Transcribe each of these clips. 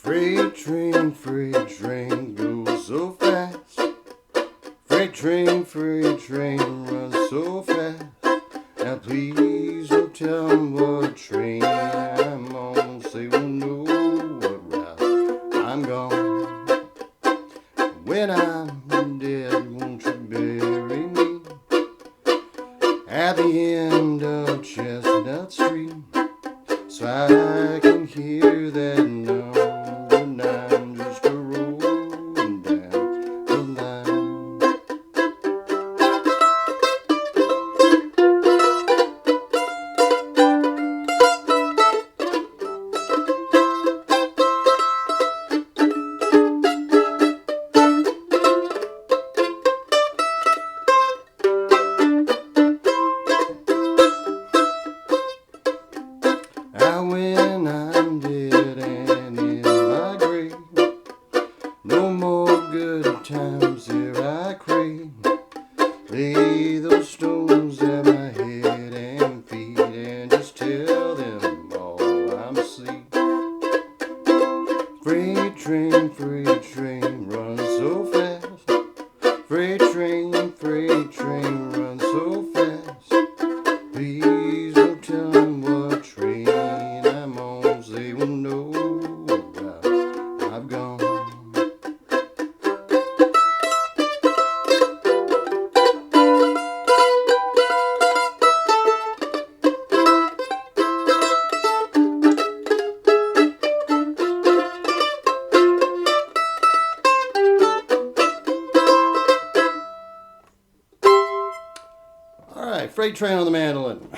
Freight train goes so fast. Freight train runs so fast. Now please don't tell me what train I'm on. Say, well, no, what route I'm gone. When I'm dead, won't you bury me at the end of Chestnut Street, so I can hear that number 9 just a rolling down the line. When I'm dead and in my grave, no more good times here I crave. Lay those stones at my head and feet and just tell them all I'm asleep. Freight train runs so fast. Freight train runs so fast. Please don't tell them what train I'm on. They will know where I've gone. All right, freight train on the mandolin.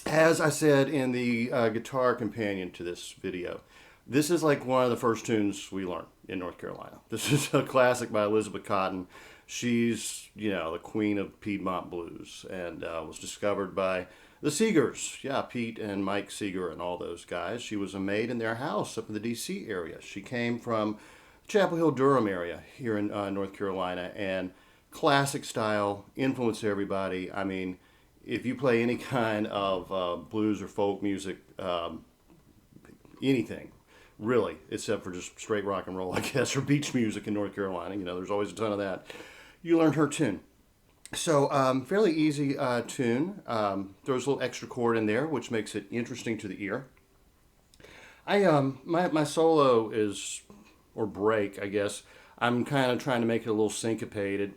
As I said in the guitar companion to this video, this is like one of the first tunes we learned in North Carolina. This is a classic by Elizabeth Cotten. She's, the queen of Piedmont blues, and was discovered by the Seegers. Yeah, Pete and Mike Seeger and all those guys. She was a maid in their house up in the D.C. area. She came from Chapel Hill, Durham area here in North Carolina, and classic style, influenced everybody. I mean, if you play any kind of blues or folk music, anything, really, except for just straight rock and roll, I guess, or beach music in North Carolina, there's always a ton of that. You learn her tune. So, fairly easy tune. Throws a little extra chord in there, which makes it interesting to the ear. My solo is, or break, I guess, I'm kind of trying to make it a little syncopated.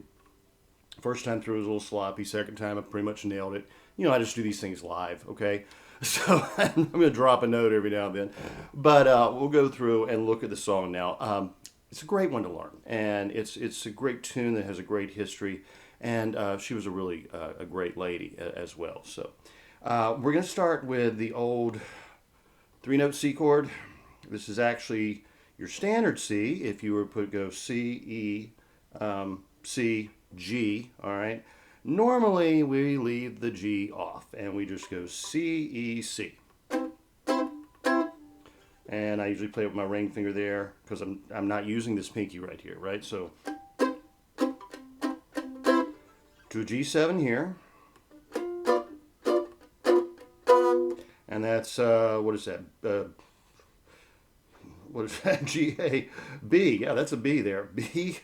First time through was a little sloppy. Second time I pretty much nailed it. I just do these things live, okay? So I'm going to drop a note every now and then. But we'll go through and look at the song now. It's a great one to learn. And it's a great tune that has a great history. And she was a really a great lady as well. So we're going to start with the old 3-note C chord. This is actually your standard C. If you were to go C, E, C, G, all right? Normally, we leave the G off, and we just go C, E, C. And I usually play with my ring finger there, because I'm not using this pinky right here, right? So, to a G7 here. And that's, what is that? What is that? G, A, B. Yeah, that's a B there. B,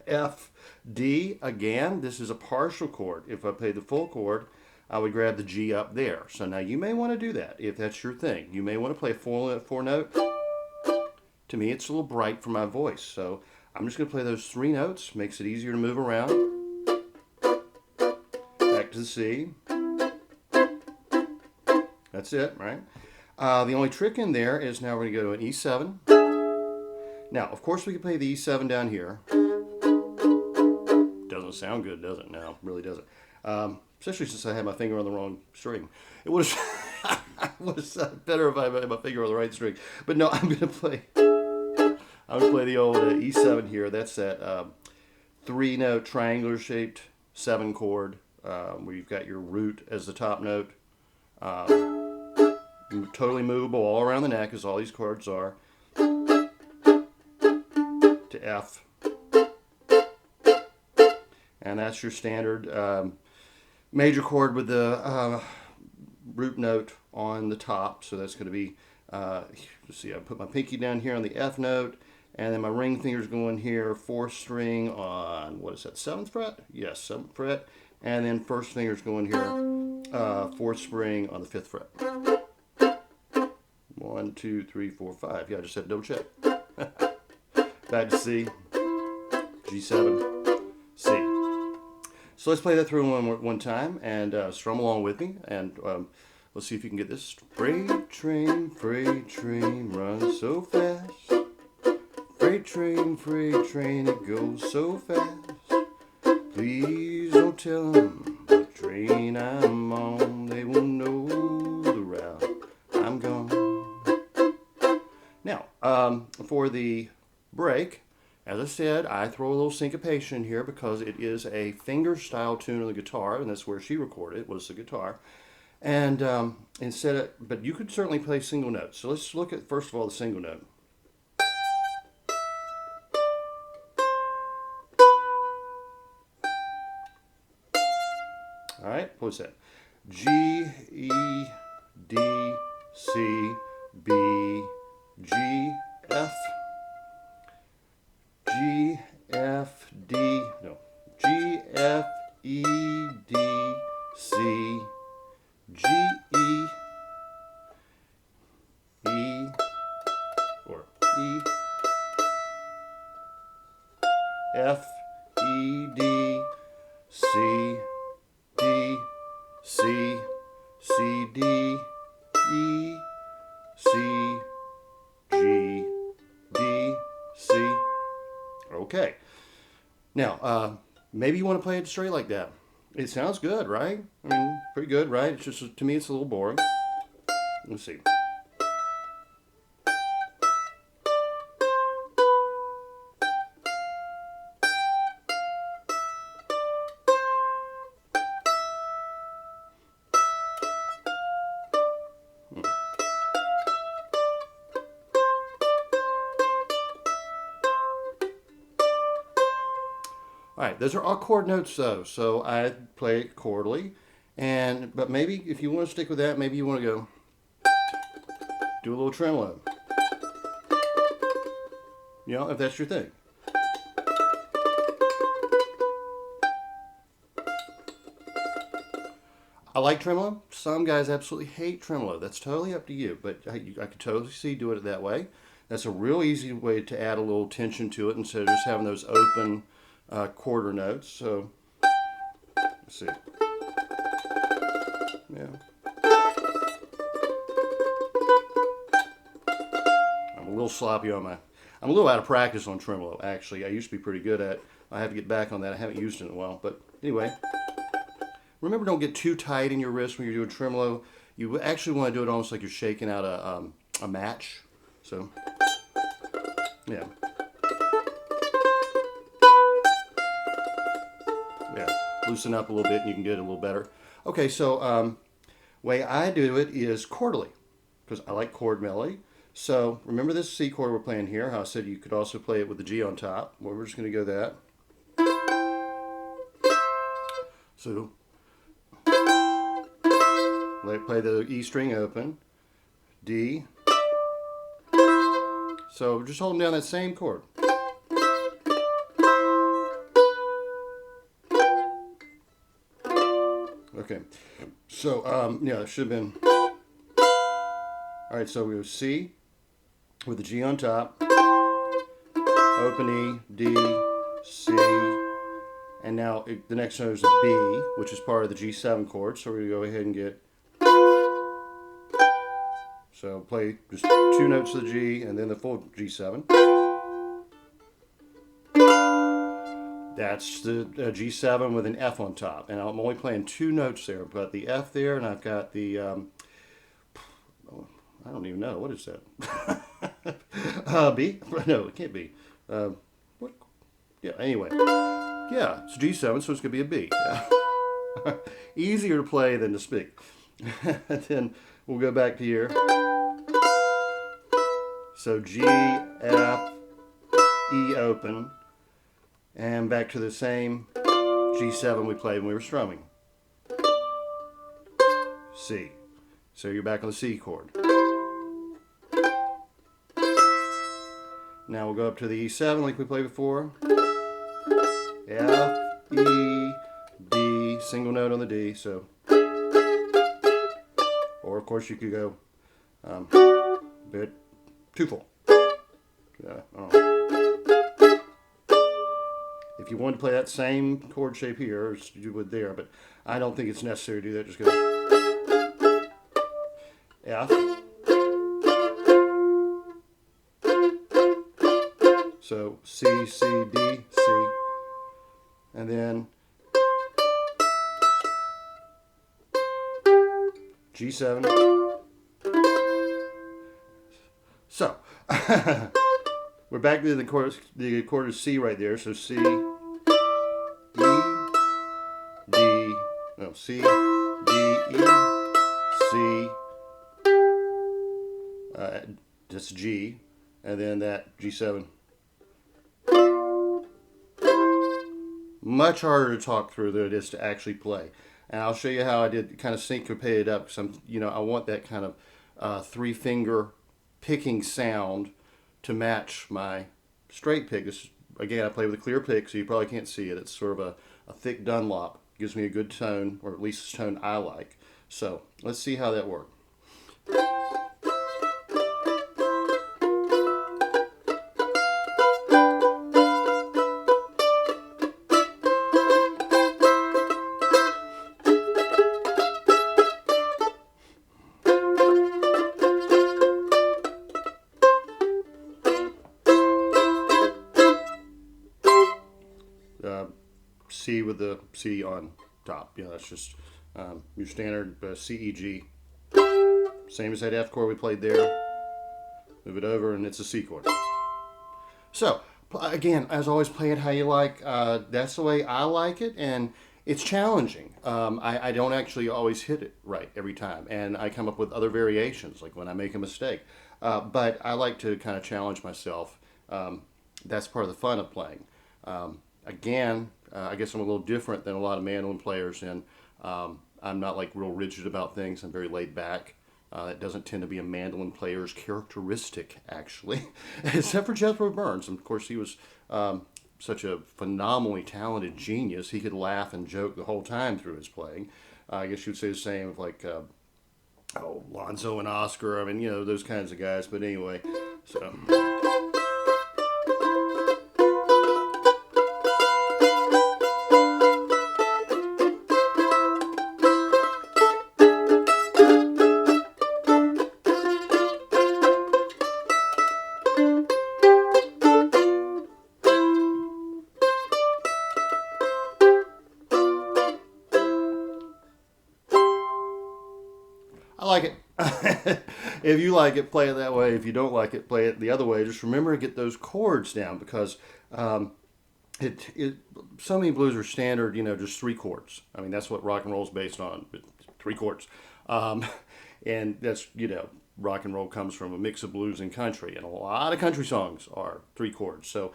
F, D. Again, this is a partial chord. If I play the full chord, I would grab the G up there. So now you may want to do that if that's your thing. You may want to play a four note. To me, it's a little bright for my voice. So I'm just going to play those 3 notes. Makes it easier to move around. Back to the C. That's it, right? The only trick in there is now we're going to go to an E7. Now, of course, we can play the E7 down here. Doesn't sound good, does it? No, it really doesn't. Especially since I had my finger on the wrong string. It was better if I had my finger on the right string. But no, I'm going to play the old E7 here. That's that 3-note triangular-shaped 7 chord where you've got your root as the top note. Totally movable all around the neck, as all these chords are. To F. And that's your standard major chord with the root note on the top, so that's going to be, let's see, I put my pinky down here on the F note, and then my ring finger's going here, 4th string on, what is that, 7th fret? Yes, 7th fret, and then 1st finger's going here, 4th string on the 5th fret. 1, 2, 3, 4, 5. Yeah, I just had to double check. Back to C, G7, C. So let's play that through one time and strum along with me, and let's see if you can get this. Freight train, runs so fast. Freight train, it goes so fast. Please don't tell them the train I'm on. They won't know the route I'm gone. Now, for the break, as I said, I throw a little syncopation here because it is a finger style tune on the guitar, and that's where she recorded it, was the guitar. And but you could certainly play single notes. So let's look at, first of all, the single note. All right, what's that? G, E, D, C, B, G, F, G, F, D, no, G, F, E, D, C, G, E, E, or E, F, E, D, C, D, C, C, D, E, C, G, D, C. Okay. Now, maybe you want to play it straight like that. It sounds good, right? I mean, pretty good, right? It's just, to me, it's a little boring. Let's see. All right, those are all chord notes though, so I play it chordally, but maybe if you want to stick with that, maybe you want to go do a little tremolo. You know, if that's your thing. I like tremolo. Some guys absolutely hate tremolo. That's totally up to you, but I could totally see do it that way. That's a real easy way to add a little tension to it instead of just having those open quarter notes. So let's see. Yeah. I'm a little sloppy on I'm a little out of practice on tremolo, actually. I used to be pretty good at it. I have to get back on that. I haven't used it in a while. But anyway, remember, don't get too tight in your wrist when you're doing tremolo. You actually want to do it almost like you're shaking out a match. So, yeah. Yeah, loosen up a little bit and you can get it a little better. Okay, so way I do it is chordally, because I like chord melody. So remember this C chord we're playing here, how I said you could also play it with the G on top. Well, we're just going to go that. So play the E string open, D. So just holding down that same chord. Okay, so yeah, it should have been. All right, so we have C with the G on top, open E, D, C, and now the next note is a B, which is part of the G7 chord. So we're gonna go ahead and get. So play just 2 notes of the G and then the full G7. That's the G7 with an F on top, and I'm only playing 2 notes there. I've got the F there, and I've got the I don't even know, what is that? B? No, it can't be. What? Yeah. Anyway, yeah, it's G7, so it's gonna be a B. Easier to play than to speak. Then we'll go back to here. So G, F, E open. And back to the same G7 we played when we were strumming. C. So you're back on the C chord. Now we'll go up to the E7 like we played before. F, E, D, single note on the D. So, or of course you could go bit twofold. If you want to play that same chord shape here as you would there, but I don't think it's necessary to do that. Just go F. So C, C, D, C, and then G7. So we're back to the chord of C right there. So C, E, D, no, C, D, E, C, that's G, and then that G7. Much harder to talk through than it is to actually play. And I'll show you how I did kind of syncopate it up. Because I want that kind of three-finger picking sound to match my straight pick. This, again, I play with a clear pick, so you probably can't see it. It's sort of a thick Dunlop. Gives me a good tone, or at least a tone I like. So let's see how that works. C with the C on top. That's just your standard C, E, G. Same as that F chord we played there. Move it over and it's a C chord. So, again, as always, play it how you like. That's the way I like it, and it's challenging. I don't actually always hit it right every time, and I come up with other variations, like when I make a mistake. But I like to kind of challenge myself. That's part of the fun of playing. Again, I guess I'm a little different than a lot of mandolin players, and I'm not like real rigid about things. I'm very laid back. That doesn't tend to be a mandolin player's characteristic, actually, except for Jethro Burns. And of course, he was such a phenomenally talented genius. He could laugh and joke the whole time through his playing. I guess you'd say the same of like Lonzo and Oscar. I mean, those kinds of guys. But anyway, so. I like it. If you like it, play it that way. If you don't like it, play it the other way. Just remember to get those chords down, because so many blues are standard, just three chords. I mean, that's what rock and roll is based on, three chords. And that's, rock and roll comes from a mix of blues and country, and a lot of country songs are three chords. So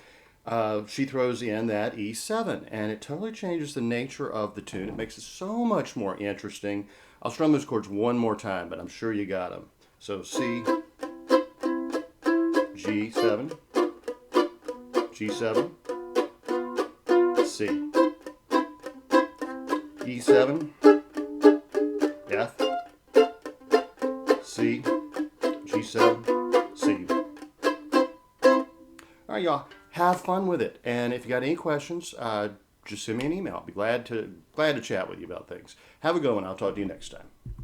she throws in that E7, and it totally changes the nature of the tune. It makes it so much more interesting. I'll strum those chords one more time, but I'm sure you got them. So C, G7, G7, C, E7, F, C, G7, C. All right, y'all, have fun with it. And if you got any questions, just send me an email. I'll be glad to chat with you about things. Have a good one. I'll talk to you next time.